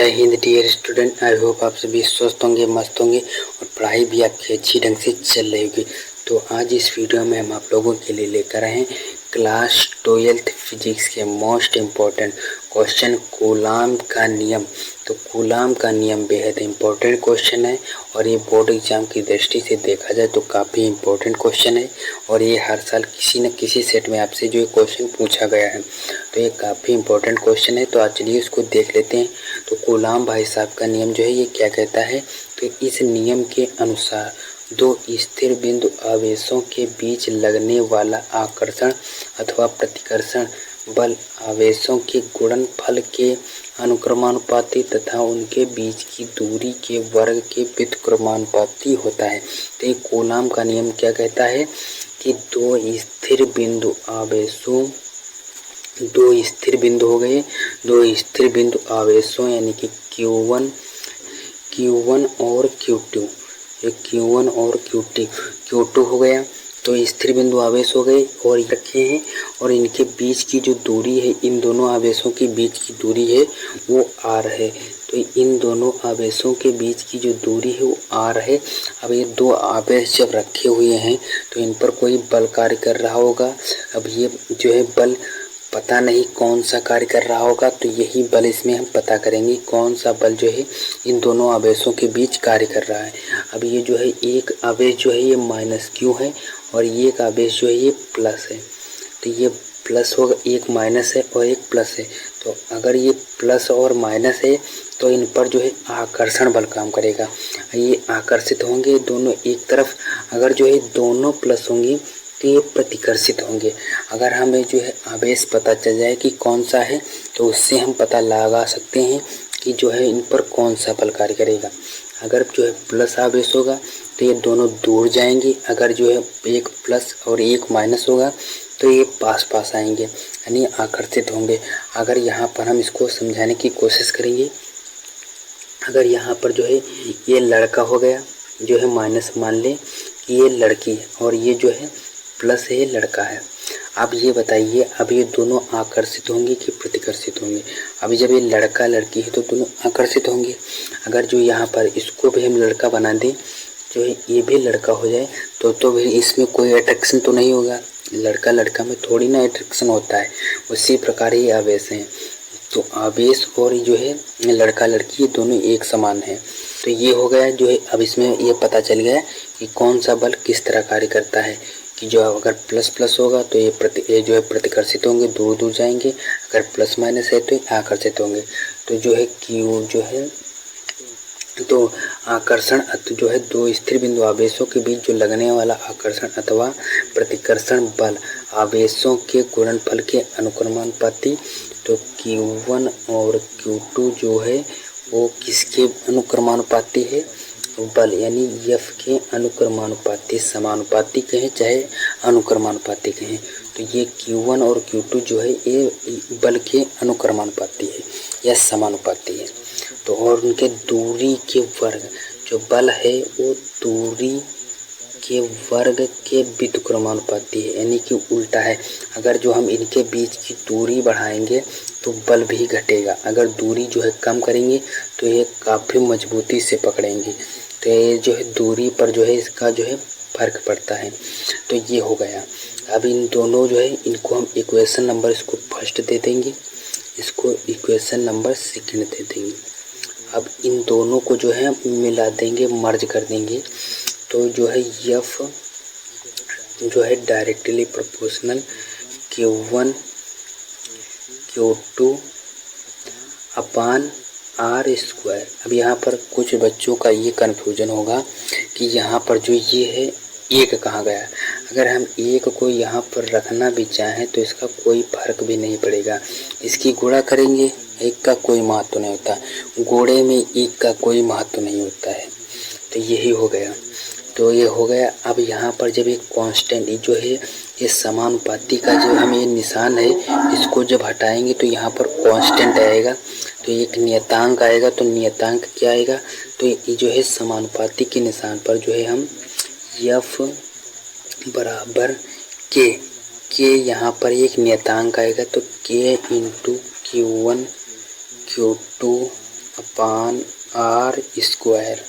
जय हिंद dear student. I hope आप सभी स्वस्थ होंगे, मस्त होंगे और पढ़ाई भी आपकी अच्छी ढंग से चल रही होगी। तो आज इस वीडियो में हम आप लोगों के लिए लेकर आए हैं क्लास 12th फिजिक्स के मोस्ट इम्पोर्टेंट क्वेश्चन कूलाम का नियम। तो कूलाम का नियम बेहद इम्पोर्टेंट क्वेश्चन है और ये बोर्ड एग्जाम की दृष्टि से देखा जाए तो काफ़ी इम्पोर्टेंट क्वेश्चन है और ये हर साल किसी न किसी सेट में आपसे जो क्वेश्चन पूछा गया है, तो ये काफ़ी इम्पोर्टेंट क्वेश्चन है। तो आज चलिए उसको देख लेते हैं। तो कूलाम भाई साहब का नियम जो है ये क्या कहता है, तो इस नियम के अनुसार दो स्थिर बिंदु आवेशों के बीच लगने वाला आकर्षण अथवा प्रतिकर्षण बल आवेशों के गुणनफल के अनुक्रमानुपाती तथा उनके बीच की दूरी के वर्ग के व्युत्क्रमानुपाती होता है। तो ये कूलाम का नियम क्या कहता है कि दो स्थिर बिंदु आवेशों, दो स्थिर बिंदु हो गए, दो स्थिर बिंदु आवेशों यानी कि Q1 और Q2, Q1 और Q2 हो गया। तो स्थिर बिंदु आवेश हो गए और रखे हैं और इनके बीच की जो दूरी है, इन दोनों आवेशों के बीच की दूरी है वो R है। तो इन दोनों आवेशों के बीच की जो दूरी है वो R है। अब ये दो आवेश जब रखे हुए हैं तो इन पर कोई बल कार्य कर रहा होगा। अब ये जो है बल पता नहीं कौन सा कार्य कर रहा होगा, तो यही बल इसमें हम पता करेंगे कौन सा बल जो है इन दोनों आवेशों के बीच कार्य कर रहा है। अब ये जो है एक आवेश जो है ये -Q है और ये एक आवेश जो है ये प्लस है। तो ये प्लस होगा, एक माइनस है और एक प्लस है। तो अगर ये प्लस और माइनस है तो इन पर जो है आकर्षण बल काम करेगा, ये आकर्षित होंगे दोनों एक तरफ। अगर जो है दोनों प्लस होंगी तो ये प्रतिकर्षित होंगे। अगर हमें जो है आवेश पता चल जाए कि कौन सा है तो उससे हम पता लगा सकते हैं कि जो है इन पर कौन सा बल कार्य करेगा। अगर जो है प्लस आवेश होगा तो ये दोनों दूर जाएंगे, अगर जो है एक प्लस और एक माइनस होगा तो ये पास पास आएंगे यानी आकर्षित होंगे। अगर यहाँ पर हम इसको समझाने की कोशिश करेंगे, अगर यहाँ पर जो है ये लड़का हो गया जो है माइनस, मान लें कि ये लड़की है और ये जो है प्लस है, लड़का है। अब ये बताइए, अब ये दोनों आकर्षित होंगे कि प्रतिकर्षित होंगे? अभी जब ये लड़का लड़की है तो दोनों आकर्षित होंगे। अगर जो यहाँ पर इसको भी हम लड़का बना दें, जो है ये भी लड़का हो जाए तो भी इसमें कोई अट्रैक्शन तो नहीं होगा। लड़का लड़का में थोड़ी ना अट्रैक्शन होता है, उसी प्रकार ही आवेश हैं। तो आवेश और जो है लड़का लड़की ये दोनों एक समान है। तो ये हो गया जो है, अब इसमें ये पता चल गया कि कौन सा बल किस तरह कार्य करता है कि जो अगर प्लस प्लस होगा तो ये जो है प्रतिकर्षित होंगे, दूर दूर जाएंगे। अगर प्लस माइनस है तो ये आकर्षित होंगे। तो जो है Q जो है तो आकर्षण जो है दो स्थिर बिंदु आवेशों के बीच जो लगने वाला आकर्षण अथवा प्रतिकर्षण बल आवेशों के गुणनफल के अनुक्रमानुपाती। तो Q1 और Q2 जो है वो किसके अनुक्रमानुपाती है? बल यानी F के अनुक्रमानुपाती, समानुपाती कहें चाहे अनुक्रमानुपाती कहें। तो ये Q1 और Q2 जो है ये बल के अनुक्रमानुपाती है या समानुपाती है। तो और उनके दूरी के वर्ग, जो बल है वो दूरी के वर्ग के व्युत्क्रमानुपाती है यानी कि उल्टा है। अगर जो हम इनके बीच की दूरी बढ़ाएंगे तो बल भी घटेगा, अगर दूरी जो है कम करेंगे तो ये काफ़ी मजबूती से पकड़ेंगे। तो ये जो है दूरी पर जो है इसका जो है फर्क पड़ता है। तो ये हो गया। अब इन दोनों जो है इनको हम इक्वेशन नंबर इसको फर्स्ट दे देंगे, इसको इक्वेशन नंबर सेकंड दे देंगे। अब इन दोनों को जो है मिला देंगे, मर्ज कर देंगे। तो जो है F जो है डायरेक्टली प्रोपोर्शनल Q1 Q2 अपान R²। अब यहाँ पर कुछ बच्चों का ये कन्फ्यूजन होगा कि यहाँ पर जो ये है एक कहाँ गया। अगर हम एक को यहाँ पर रखना भी चाहें तो इसका कोई फर्क भी नहीं पड़ेगा, इसकी गुणा करेंगे, एक का कोई महत्व नहीं होता, गोड़े में एक का कोई महत्व नहीं होता है। तो यही हो गया। तो ये हो गया। अब यहाँ पर जब एक कांस्टेंट जो है ये समानुपाती का जो हमें ये निशान है इसको जब हटाएंगे तो यहाँ पर कांस्टेंट आएगा, तो एक नियतांक आएगा। तो नियतांक क्या आएगा? तो ये जो है समानुपाती के निशान पर जो है हम F बराबर K यहाँ पर एक नियतांक आएगा। तो K × Q1 Q2 upon r square,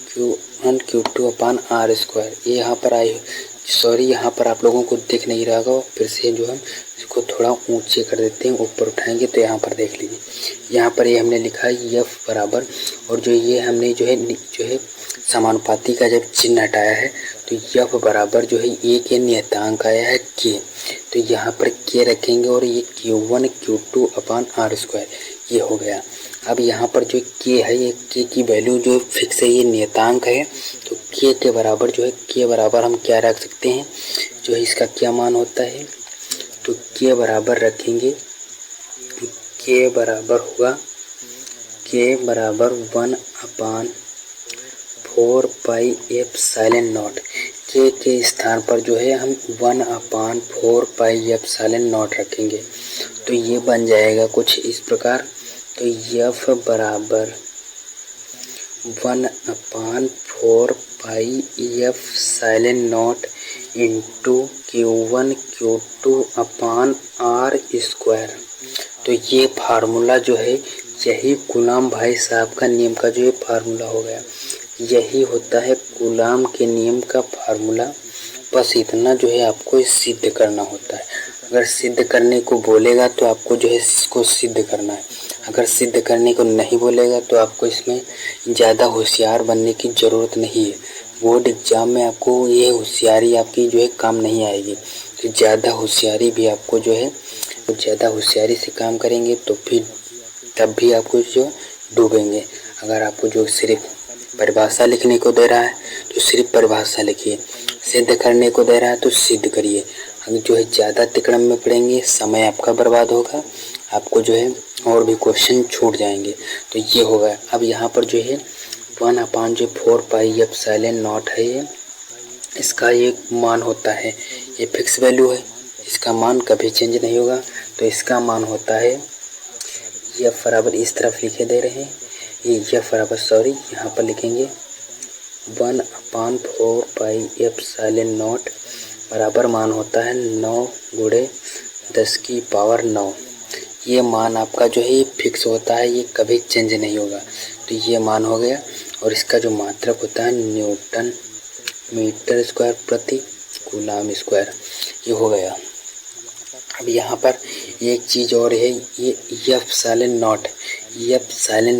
Q1 Q2 upon r square. ये यहाँ पर यहाँ पर आप लोगों को दिख नहीं रहा होगा, फिर से जो हम इसको थोड़ा ऊंचे कर देते हैं, ऊपर उठाएंगे तो यहाँ पर देख लीजिए। यहाँ पर ये हमने लिखा है F बराबर, और जो ये हमने जो है समानुपाती का जब चिन्ह हटाया है तो F बराबर जो है ए के नियतांक आया है K, तो यहाँ पर K रखेंगे और ये Q1 Q2 upon r square ये हो गया। अब यहाँ पर जो K है, ये K की वैल्यू जो फिक्स है, ये नियतांक है, तो K के बराबर जो है K बराबर हम क्या रख सकते हैं, जो है इसका क्या मान होता है, तो K बराबर रखेंगे, K बराबर होगा K बराबर 1/4 पाई एप्सिलॉन नॉट। K के स्थान पर जो है हम 1/4 पाई एप्सिलॉन नॉट रखेंगे, तो ये बन जाएगा कुछ इस प्रकार। तो F बराबर 1/4 pi epsilon naught into Q1 Q2 upon r square. तो ये फार्मूला जो है, यही कूलाम भाई साहब का नियम का जो है फार्मूला हो गया। यही होता है कूलाम के नियम का फार्मूला। बस इतना जो है आपको सिद्ध करना होता है। अगर सिद्ध करने को बोलेगा तो आपको जो है इसको सिद्ध करना है, अगर सिद्ध करने को नहीं बोलेगा तो आपको इसमें ज़्यादा होशियार बनने की ज़रूरत नहीं है। बोर्ड एग्ज़ाम में आपको ये होशियारी आपकी जो है काम नहीं आएगी, तो ज़्यादा होशियारी भी आपको जो है, तो ज़्यादा होशियारी से काम करेंगे तो फिर तब भी आपको जो डूबेंगे। अगर आपको जो सिर्फ परिभाषा लिखने को दे रहा है तो सिर्फ परिभाषा लिखिए, सिद्ध करने को दे रहा है तो सिद्ध करिए। अगर जो है ज़्यादा तिकड़म में पड़ेंगे, समय आपका बर्बाद होगा, आपको जो है और भी क्वेश्चन छूट जाएंगे। तो ये होगा। अब यहाँ पर जो है 1/4 पाई एप्सिलॉन नॉट है, ये इसका एक मान होता है, ये फिक्स वैल्यू है, इसका मान कभी चेंज नहीं होगा। तो इसका मान होता है F बराबर, इस तरफ लिखे दे रहे हैं, ये F बराबर यहाँ पर लिखेंगे 1/4 पाई एप्सिलॉन नॉट बराबर मान होता है 9 × 10⁻⁹। ये मान आपका जो है ये फिक्स होता है, ये कभी चेंज नहीं होगा। तो ये मान हो गया, और इसका जो मात्रक होता है न्यूटन मीटर स्क्वायर प्रति कूलाम स्क्वायर, ये हो गया। अब यहाँ पर एक चीज़ और है, ये एप्सिलॉन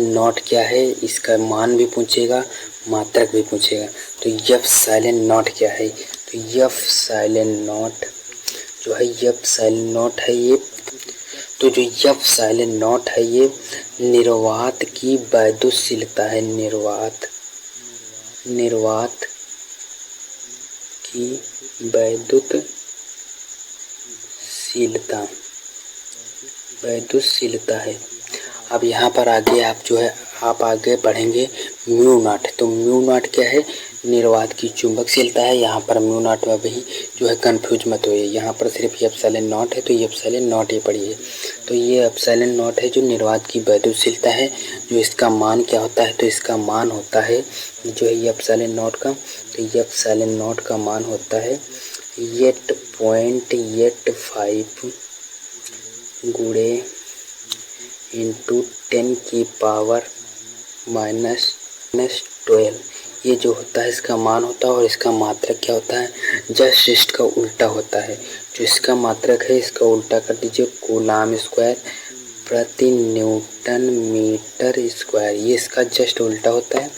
नॉट क्या है, इसका मान भी पूछेगा, मात्रक भी पूछेगा। तो एप्सिलॉन नॉट क्या है, तो एप्सिलॉन नॉट जो है, एप्सिलॉन नॉट है ये, तो जो एप्सिलॉन नॉट है ये निर्वात की वैद्युतशीलता है, निर्वात की वैद्युतशीलता है। अब यहाँ पर आगे आप जो है आप आगे पढ़ेंगे म्यू नॉट। तो म्यू नॉट क्या है, निर्वात की चुंबकशीलता है। यहाँ पर म्यू नॉट में भी जो है कंफ्यूज मत होइए, यहाँ पर सिर्फ एप्सिलॉन नॉट है तो एप्सिलॉन नॉट ही पढ़िए। तो ये एप्सिलॉन नॉट है जो निर्वात की वैद्युतशीलता है। जो इसका मान क्या होता है, तो इसका मान होता है जो है एप्सिलॉन नॉट का, तो एप्सिलॉन नॉट का मान होता है 8.85 गुणे इंटू 10⁻⁻12। ये जो होता है इसका मान होता है, और इसका मात्रक क्या होता है, जस्ट इसका उल्टा होता है। जो इसका मात्रक है इसका उल्टा कर दीजिए, कूलाम स्क्वायर प्रति न्यूटन मीटर स्क्वायर, ये इसका जस्ट उल्टा होता है।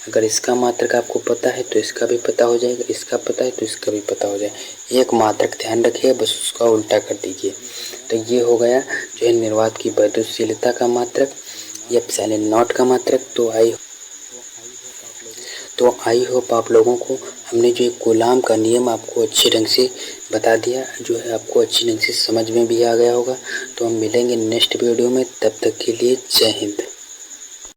अगर इसका मात्रक आपको पता है तो इसका भी पता हो जाएगा, इसका पता है तो इसका भी पता हो जाएगा। एक मात्रक ध्यान रखिए, बस उसका उल्टा कर दीजिए। तो ये हो गया जो है निर्वात की वैद्युतशीलता का मात्रक, एप्सिलॉन नॉट का मात्रक। तो आई होप आप लोगों को हमने जो कूलाम का नियम आपको अच्छे ढंग से बता दिया, जो है आपको अच्छी ढंग से समझ में भी आ गया होगा। तो हम मिलेंगे नेक्स्ट वीडियो में, तब तक के लिए जय हिंद।